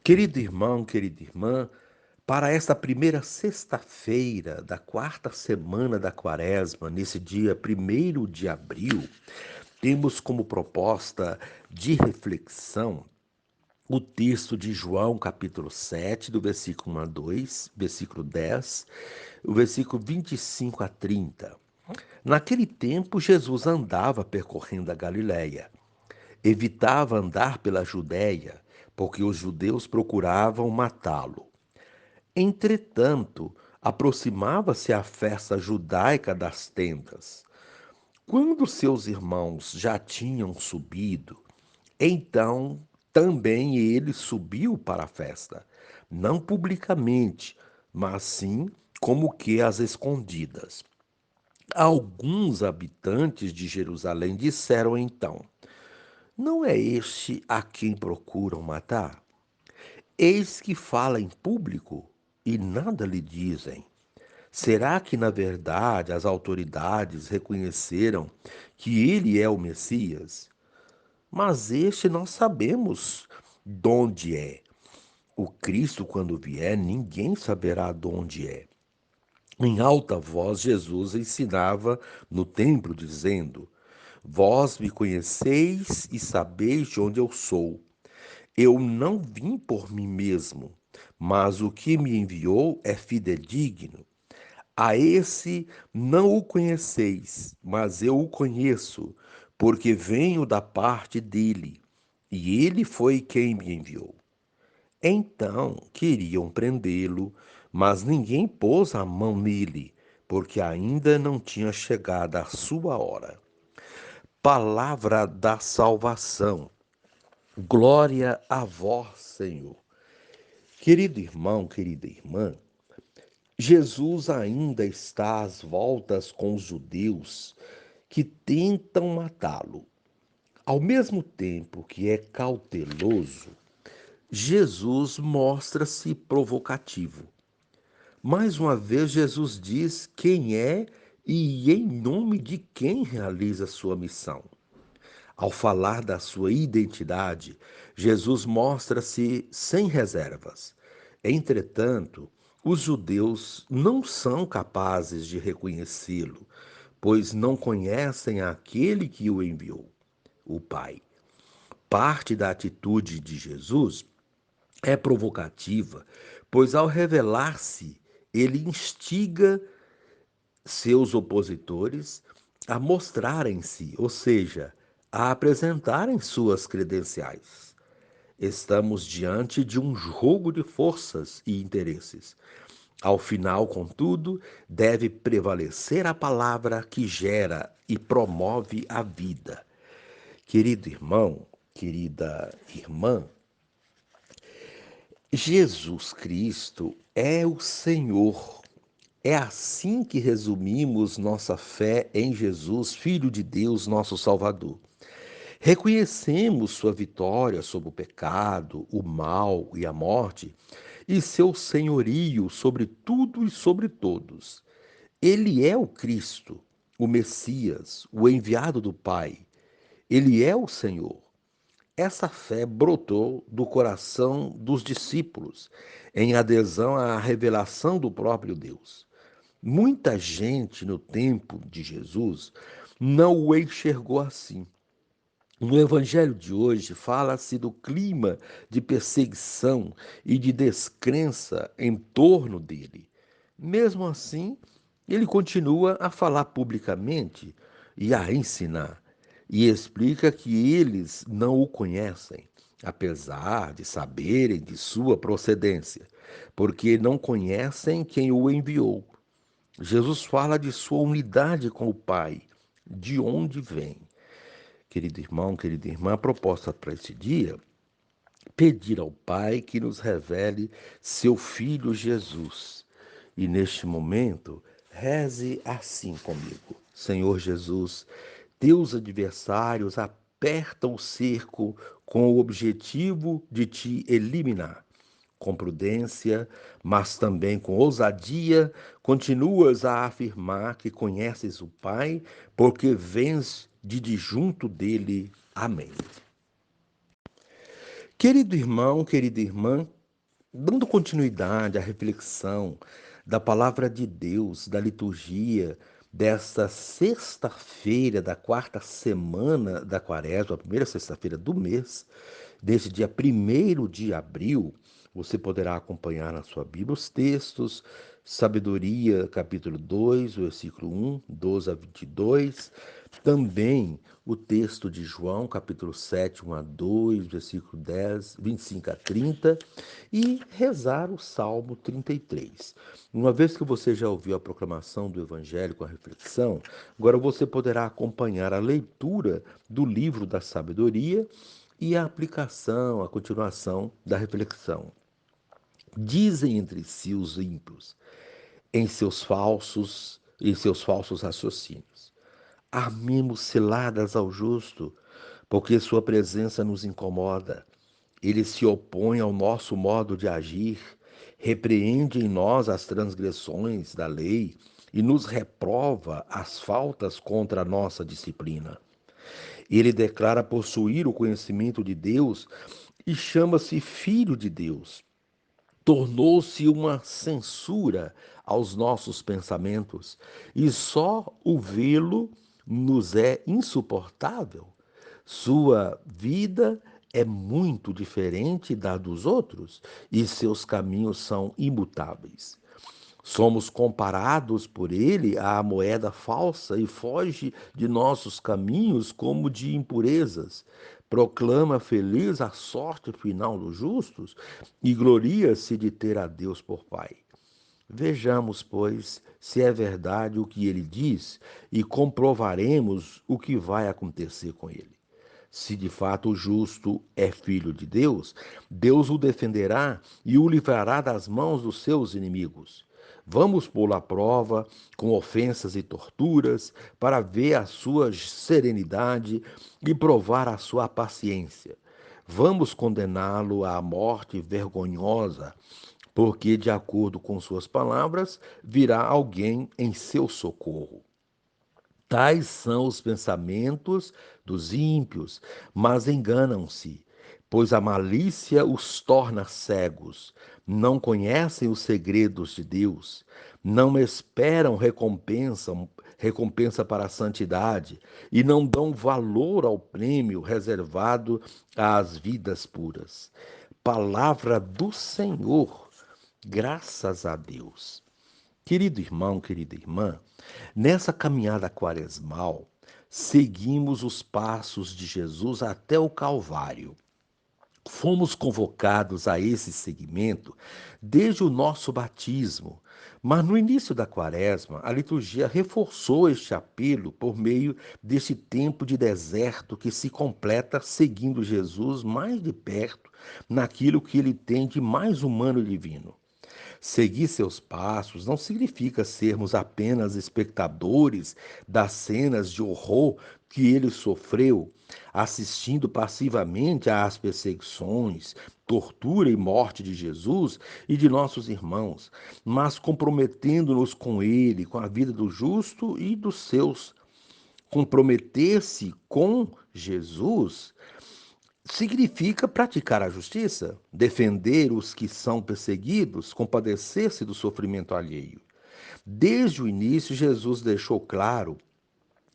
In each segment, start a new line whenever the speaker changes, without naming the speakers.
Querido irmão, querida irmã, para esta primeira sexta-feira da quarta semana da Quaresma, nesse dia 1º de abril, temos como proposta de reflexão o texto de João, capítulo 7, do versículo 1 a 2, versículo 10, o versículo 25 a 30. Naquele tempo, Jesus andava percorrendo a Galiléia. Evitava andar pela Judéia, porque os judeus procuravam matá-lo. Entretanto, aproximava-se a festa judaica das tendas. Quando seus irmãos já tinham subido, então também ele subiu para a festa, não publicamente, mas sim como que às escondidas. Alguns habitantes de Jerusalém disseram então: Não é este a quem procuram matar? Eis que fala em público e nada lhe dizem. Será que, na verdade, as autoridades reconheceram que ele é o Messias? Mas este não sabemos de onde é. O Cristo, quando vier, ninguém saberá de onde é. Em alta voz, Jesus ensinava no templo, dizendo: Vós me conheceis e sabeis de onde eu sou. Eu não vim por mim mesmo, mas o que me enviou é fidedigno. A esse não o conheceis, mas eu o conheço, porque venho da parte dele, e ele foi quem me enviou. Então queriam prendê-lo, mas ninguém pôs a mão nele, porque ainda não tinha chegado a sua hora. Palavra da salvação. Glória a vós, Senhor. Querido irmão, querida irmã, Jesus ainda está às voltas com os judeus que tentam matá-lo. Ao mesmo tempo que é cauteloso, Jesus mostra-se provocativo. Mais uma vez, Jesus diz quem é e em nome de quem realiza sua missão. Ao falar da sua identidade, Jesus mostra-se sem reservas. Entretanto, os judeus não são capazes de reconhecê-lo, pois não conhecem aquele que o enviou, o Pai. Parte da atitude de Jesus é provocativa, pois ao revelar-se, ele instiga seus opositores a mostrarem-se, ou seja, a apresentarem suas credenciais. Estamos diante de um jogo de forças e interesses. Ao final, contudo, deve prevalecer a palavra que gera e promove a vida. Querido irmão, querida irmã, Jesus Cristo é o Senhor. É assim que resumimos nossa fé em Jesus, Filho de Deus, nosso Salvador. Reconhecemos sua vitória sobre o pecado, o mal e a morte, e seu senhorio sobre tudo e sobre todos. Ele é o Cristo, o Messias, o enviado do Pai. Ele é o Senhor. Essa fé brotou do coração dos discípulos, em adesão à revelação do próprio Deus. Muita gente no tempo de Jesus não o enxergou assim. No evangelho de hoje, fala-se do clima de perseguição e de descrença em torno dele. Mesmo assim, ele continua a falar publicamente e a ensinar, e explica que eles não o conhecem, apesar de saberem de sua procedência, porque não conhecem quem o enviou. Jesus fala de sua unidade com o Pai, de onde vem. Querido irmão, querida irmã, a proposta para esse dia, pedir ao Pai que nos revele seu Filho Jesus. E neste momento, reze assim comigo. Senhor Jesus, teus adversários apertam o cerco com o objetivo de te eliminar. Com prudência, mas também com ousadia, continuas a afirmar que conheces o Pai, porque vens de junto dele. Amém. Querido irmão, querida irmã, Dando continuidade à reflexão da palavra de Deus, da liturgia desta sexta-feira da quarta semana da Quaresma, a primeira sexta-feira do mês, desde dia 1º de abril, você poderá acompanhar na sua Bíblia os textos, Sabedoria, capítulo 2, versículo 1, 12 a 22, também o texto de João, capítulo 7, 1 a 2, versículo 10, 25 a 30, e rezar o Salmo 33. Uma vez que você já ouviu a proclamação do Evangelho com a reflexão, agora você poderá acompanhar a leitura do livro da sabedoria e a aplicação, a continuação da reflexão. Dizem entre si os ímpios, em seus falsos raciocínios. Armemos ciladas ao justo, porque sua presença nos incomoda. Ele se opõe ao nosso modo de agir, repreende em nós as transgressões da lei e nos reprova as faltas contra a nossa disciplina. Ele declara possuir o conhecimento de Deus e chama-se Filho de Deus. Tornou-se uma censura aos nossos pensamentos e só o vê-lo nos é insuportável. Sua vida é muito diferente da dos outros e seus caminhos são imutáveis. Somos comparados por ele à moeda falsa e foge de nossos caminhos como de impurezas. Proclama feliz a sorte final dos justos e gloria-se de ter a Deus por Pai. Vejamos, pois, se é verdade o que ele diz e comprovaremos o que vai acontecer com ele. Se de fato o justo é filho de Deus, Deus o defenderá e o livrará das mãos dos seus inimigos. Vamos pô-lo à prova com ofensas e torturas para ver a sua serenidade e provar a sua paciência. Vamos condená-lo à morte vergonhosa, porque, de acordo com suas palavras, virá alguém em seu socorro. Tais são os pensamentos dos ímpios, mas enganam-se, pois a malícia os torna cegos. Não conhecem os segredos de Deus, não esperam recompensa para a santidade e não dão valor ao prêmio reservado às vidas puras. Palavra do Senhor, graças a Deus. Querido irmão, querida irmã, nessa caminhada quaresmal, seguimos os passos de Jesus até o Calvário. Fomos convocados a esse segmento desde o nosso batismo, mas no início da quaresma, a liturgia reforçou este apelo por meio deste tempo de deserto que se completa seguindo Jesus mais de perto naquilo que ele tem de mais humano e divino. Seguir seus passos não significa sermos apenas espectadores das cenas de horror que ele sofreu, assistindo passivamente às perseguições, tortura e morte de Jesus e de nossos irmãos, mas comprometendo-nos com ele, com a vida do justo e dos seus. Comprometer-se com Jesus significa praticar a justiça, defender os que são perseguidos, compadecer-se do sofrimento alheio. Desde o início, Jesus deixou claro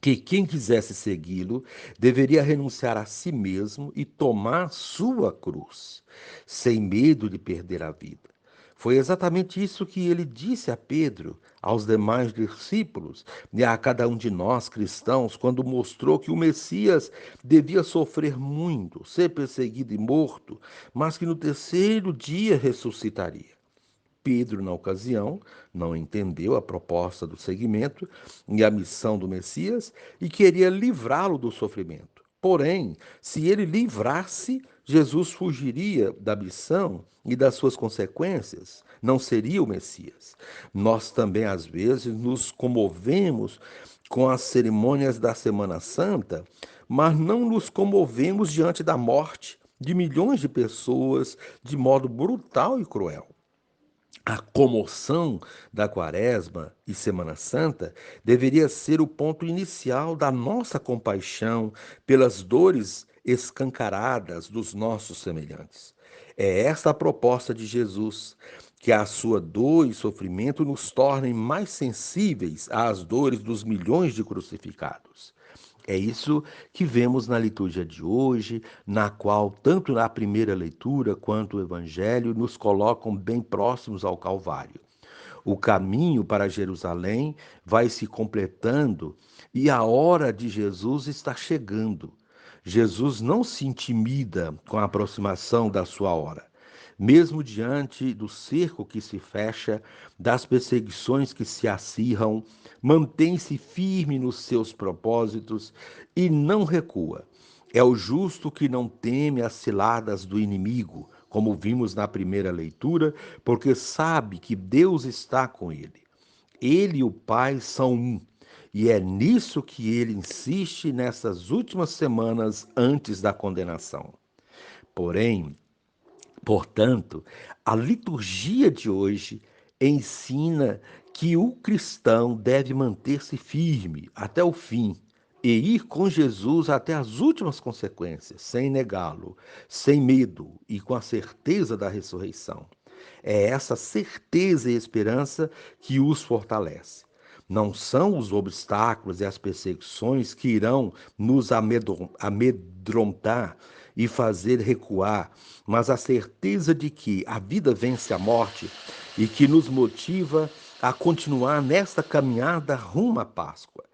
que quem quisesse segui-lo deveria renunciar a si mesmo e tomar sua cruz, sem medo de perder a vida. Foi exatamente isso que ele disse a Pedro, aos demais discípulos e a cada um de nós cristãos, quando mostrou que o Messias devia sofrer muito, ser perseguido e morto, mas que no terceiro dia ressuscitaria. Pedro, na ocasião, não entendeu a proposta do seguimento e a missão do Messias e queria livrá-lo do sofrimento. Porém, se ele livrasse, Jesus fugiria da missão e das suas consequências, não seria o Messias. Nós também, às vezes, nos comovemos com as cerimônias da Semana Santa, mas não nos comovemos diante da morte de milhões de pessoas de modo brutal e cruel. A comoção da Quaresma e Semana Santa deveria ser o ponto inicial da nossa compaixão pelas dores escancaradas dos nossos semelhantes. É esta a proposta de Jesus, que a sua dor e sofrimento nos tornem mais sensíveis às dores dos milhões de crucificados. É isso que vemos na liturgia de hoje, na qual tanto na primeira leitura quanto o Evangelho nos colocam bem próximos ao Calvário. O caminho para Jerusalém vai se completando e a hora de Jesus está chegando. Jesus não se intimida com a aproximação da sua hora. Mesmo diante do cerco que se fecha, das perseguições que se acirram, mantém-se firme nos seus propósitos e não recua. É o justo que não teme as ciladas do inimigo, como vimos na primeira leitura, porque sabe que Deus está com ele. Ele e o Pai são um. E é nisso que ele insiste nessas últimas semanas antes da condenação. Porém, portanto, a liturgia de hoje ensina que o cristão deve manter-se firme até o fim e ir com Jesus até as últimas consequências, sem negá-lo, sem medo e com a certeza da ressurreição. É essa certeza e esperança que os fortalece. Não são os obstáculos e as perseguições que irão nos amedrontar e fazer recuar, mas a certeza de que a vida vence a morte e que nos motiva a continuar nesta caminhada rumo à Páscoa.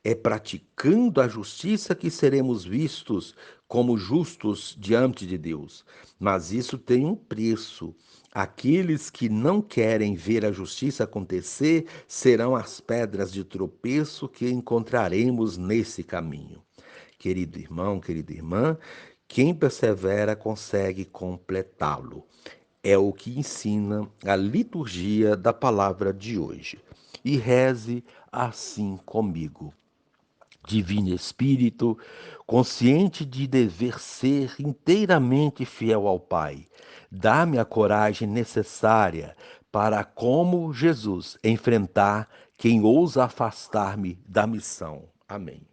É praticando a justiça que seremos vistos como justos diante de Deus. Mas isso tem um preço. Aqueles que não querem ver a justiça acontecer serão as pedras de tropeço que encontraremos nesse caminho. Querido irmão, querida irmã, quem persevera consegue completá-lo. É o que ensina a liturgia da palavra de hoje. E reze assim comigo. Divino Espírito, consciente de dever ser inteiramente fiel ao Pai, dá-me a coragem necessária para, como Jesus, enfrentar quem ousa afastar-me da missão. Amém.